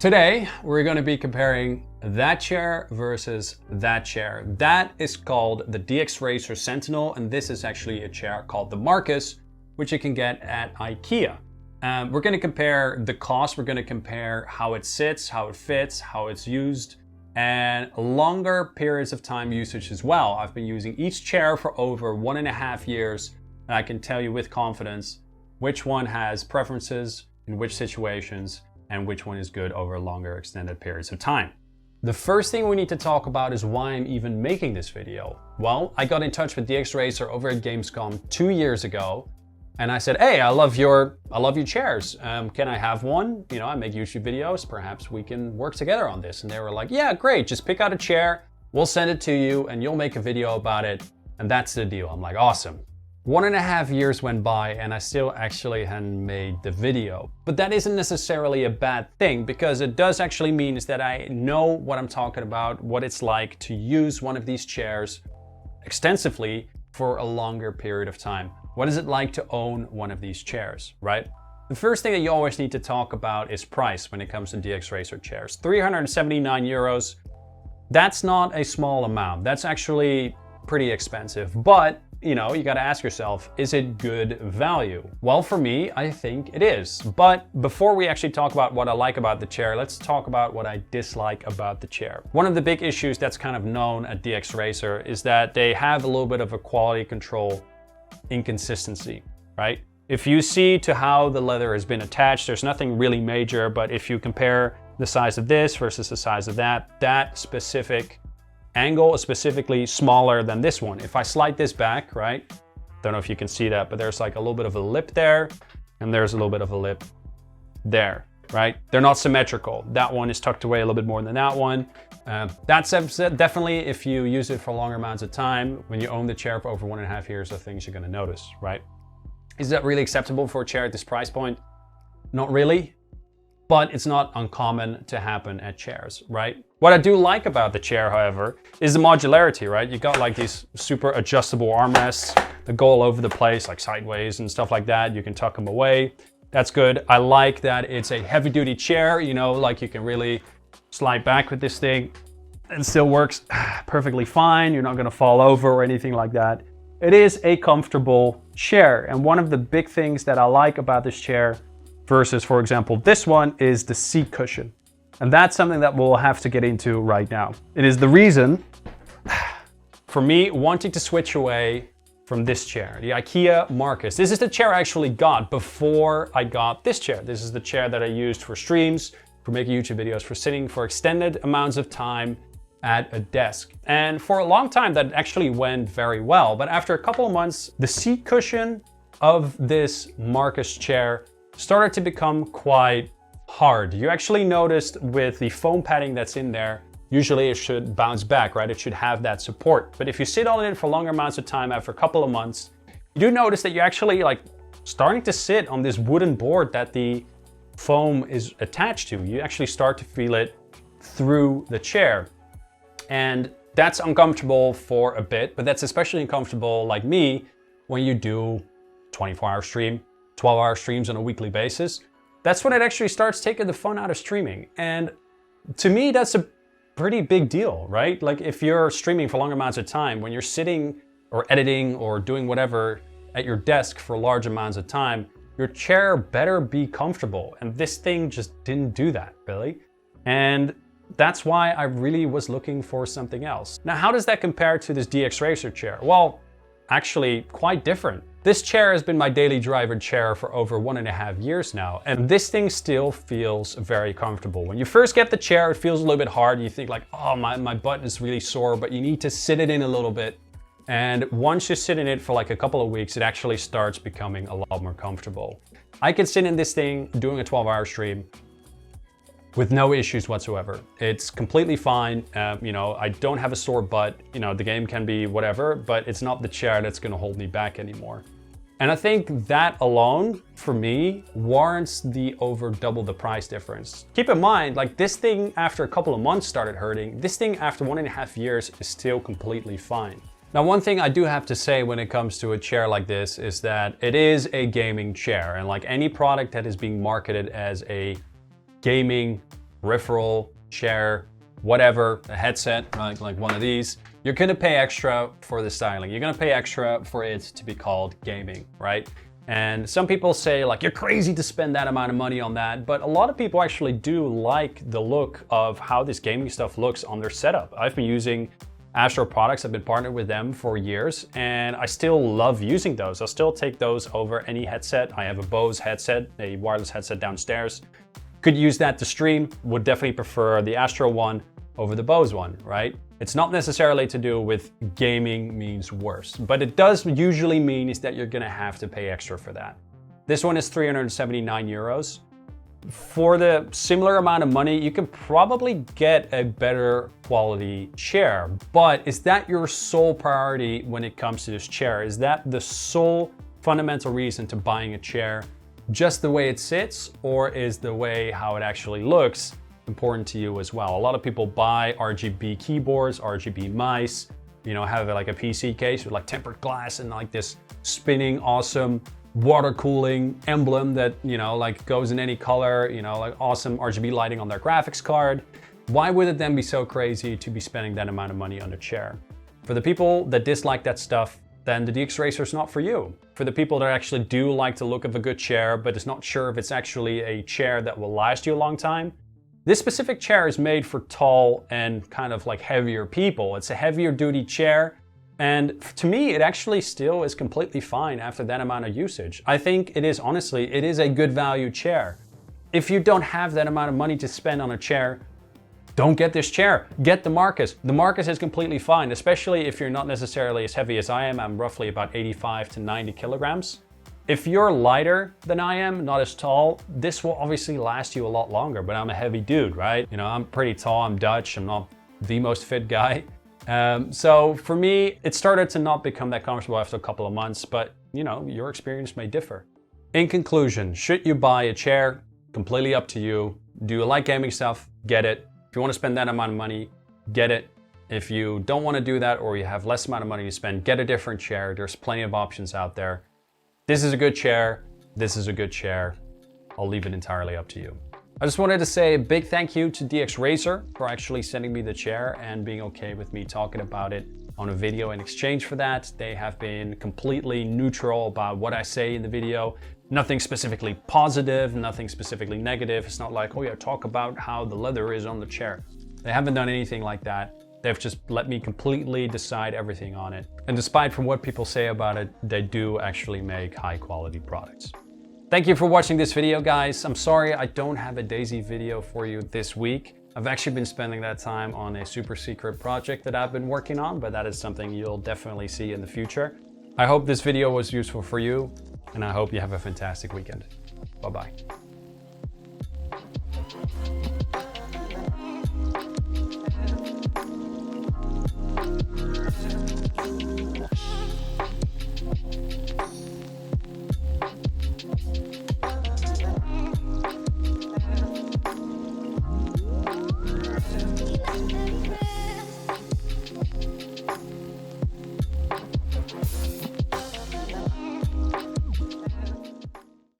Today, we're going to be comparing that chair versus that chair. That is called the DXRacer Sentinel, and this is actually a chair called the Marcus, which you can get at IKEA. We're going to compare the cost, we're going to compare how it sits, how it fits, how it's used, and longer periods of time usage as well. I've been using each chair for over 1.5 years, and I can tell you with confidence which one has preferences in which situations and which one is good over longer extended periods of time. The first thing we need to talk about is why I'm even making this video. Well, I got in touch with DXRacer over at Gamescom 2 years ago, and I said, hey, I love your chairs. Can I have one? You know, I make YouTube videos, perhaps we can work together on this. And they were like, yeah, great, just pick out a chair, we'll send it to you and you'll make a video about it. And that's the deal. I'm like, awesome. 1.5 years went by and I still actually hadn't made the video. But that isn't necessarily a bad thing, because it does actually mean is that I know what I'm talking about, what it's like to use one of these chairs extensively for a longer period of time. What is it like to own one of these chairs, right? The first thing that you always need to talk about is price when it comes to DXRacer chairs. 379 euros. That's not a small amount. That's actually pretty expensive, but you know, you got to ask yourself, is it good value? Well, for me, I think it is. But before we actually talk about what I like about the chair, let's talk about what I dislike about the chair. One of the big issues that's kind of known at DXRacer is that they have a little bit of a quality control inconsistency, right? If you see to how the leather has been attached, there's nothing really major, but if you compare the size of this versus the size of that specific angle is specifically smaller than this one. If I slide this back, right? Don't know if you can see that, but there's like a little bit of a lip there, and there's a little bit of a lip there, right? They're not symmetrical. That one is tucked away a little bit more than that one. That's definitely, if you use it for longer amounts of time, when you own the chair for over 1.5 years, are things you're gonna notice, right? Is that really acceptable for a chair at this price point? Not really, but it's not uncommon to happen at chairs, right? What I do like about the chair, however, is the modularity, right? You got like these super adjustable armrests that go all over the place, like sideways and stuff like that. You can tuck them away. That's good. I like that it's a heavy duty chair, you know, like you can really slide back with this thing. It still works perfectly fine. You're not gonna fall over or anything like that. It is a comfortable chair. And one of the big things that I like about this chair versus, for example, this one, is the seat cushion. And that's something that we'll have to get into right now. It is the reason for me wanting to switch away from this chair, the IKEA Marcus. This is the chair I actually got before I got this chair. This is the chair that I used for streams, for making YouTube videos, for sitting for extended amounts of time at a desk. And for a long time that actually went very well. But after a couple of months, the seat cushion of this Marcus chair started to become quite hard. You actually noticed with the foam padding that's in there, usually it should bounce back, right? It should have that support. But if you sit on it for longer amounts of time after a couple of months, you do notice that you're actually like starting to sit on this wooden board that the foam is attached to. You actually start to feel it through the chair. And that's uncomfortable for a bit, but that's especially uncomfortable, like me, when you do 24-hour stream, 12-hour streams on a weekly basis. That's when it actually starts taking the fun out of streaming. And to me, that's a pretty big deal, right? Like if you're streaming for long amounts of time, when you're sitting or editing or doing whatever at your desk for large amounts of time, your chair better be comfortable. And this thing just didn't do that, really. And that's why I really was looking for something else. Now, how does that compare to this DXRacer chair? Well, actually quite different. This chair has been my daily driver chair for over 1.5 years now, and this thing still feels very comfortable. When you first get the chair, it feels a little bit hard. You think like, oh, my butt is really sore, but you need to sit it in a little bit. And once you sit in it for like a couple of weeks, it actually starts becoming a lot more comfortable. I can sit in this thing doing a 12-hour stream with no issues whatsoever. It's completely fine. You know, I don't have a sore butt. You know, the game can be whatever, but it's not the chair that's gonna hold me back anymore. And I think that alone, for me, warrants the over double the price difference. Keep in mind, like this thing after a couple of months started hurting. This thing after 1.5 years is still completely fine. Now, one thing I do have to say when it comes to a chair like this is that it is a gaming chair, and like any product that is being marketed as a gaming peripheral, chair, whatever, a headset, like one of these, you're gonna pay extra for the styling. You're gonna pay extra for it to be called gaming, right? And some people say like, you're crazy to spend that amount of money on that, but a lot of people actually do like the look of how this gaming stuff looks on their setup. I've been using Astro products. I've been partnered with them for years, and I still love using those. I'll still take those over any headset. I have a Bose headset, a wireless headset downstairs. Could use that to stream, would definitely prefer the Astro one over the Bose one, right? It's not necessarily to do with gaming means worse, but it does usually mean is that you're gonna have to pay extra for that. This one is 379 euros. For the similar amount of money, you can probably get a better quality chair, but is that your sole priority when it comes to this chair? Is that the sole fundamental reason to buying a chair? Just the way it sits, or is the way how it actually looks important to you as well? A lot of people buy RGB keyboards, RGB mice, you know, have like a PC case with like tempered glass and like this spinning awesome water cooling emblem that, you know, like goes in any color, you know, like awesome RGB lighting on their graphics card. Why would it then be so crazy to be spending that amount of money on a chair? For the people that dislike that stuff, then the DXRacer is not for you. For the people that actually do like the look of a good chair, but is not sure if it's actually a chair that will last you a long time, this specific chair is made for tall and kind of like heavier people. It's a heavier duty chair. And to me, it actually still is completely fine after that amount of usage. I think it is, honestly, it is a good value chair. If you don't have that amount of money to spend on a chair, don't get this chair. Get the Marcus. The Marcus is completely fine, especially if you're not necessarily as heavy as I am. I'm roughly about 85 to 90 kilograms. If you're lighter than I am, not as tall, this will obviously last you a lot longer, but I'm a heavy dude, right? You know, I'm pretty tall, I'm Dutch, I'm not the most fit guy. So for me, it started to not become that comfortable after a couple of months, but you know, your experience may differ. In conclusion, should you buy a chair? Completely up to you. Do you like gaming stuff? Get it. If you want to spend that amount of money, get it. If you don't want to do that, or you have less amount of money to spend, get a different chair. There's plenty of options out there. This is a good chair. This is a good chair. I'll leave it entirely up to you. I just wanted to say a big thank you to DXRacer for actually sending me the chair and being okay with me talking about it on a video. In exchange for that, they have been completely neutral about what I say in the video. Nothing specifically positive, nothing specifically negative. It's not like, oh yeah, talk about how the leather is on the chair. They haven't done anything like that. They've just let me completely decide everything on it. And despite from what people say about it, they do actually make high quality products. Thank you for watching this video, guys. I'm sorry I don't have a Daisy video for you this week. I've actually been spending that time on a super secret project that I've been working on, but that is something you'll definitely see in the future. I hope this video was useful for you, and I hope you have a fantastic weekend. Bye-bye.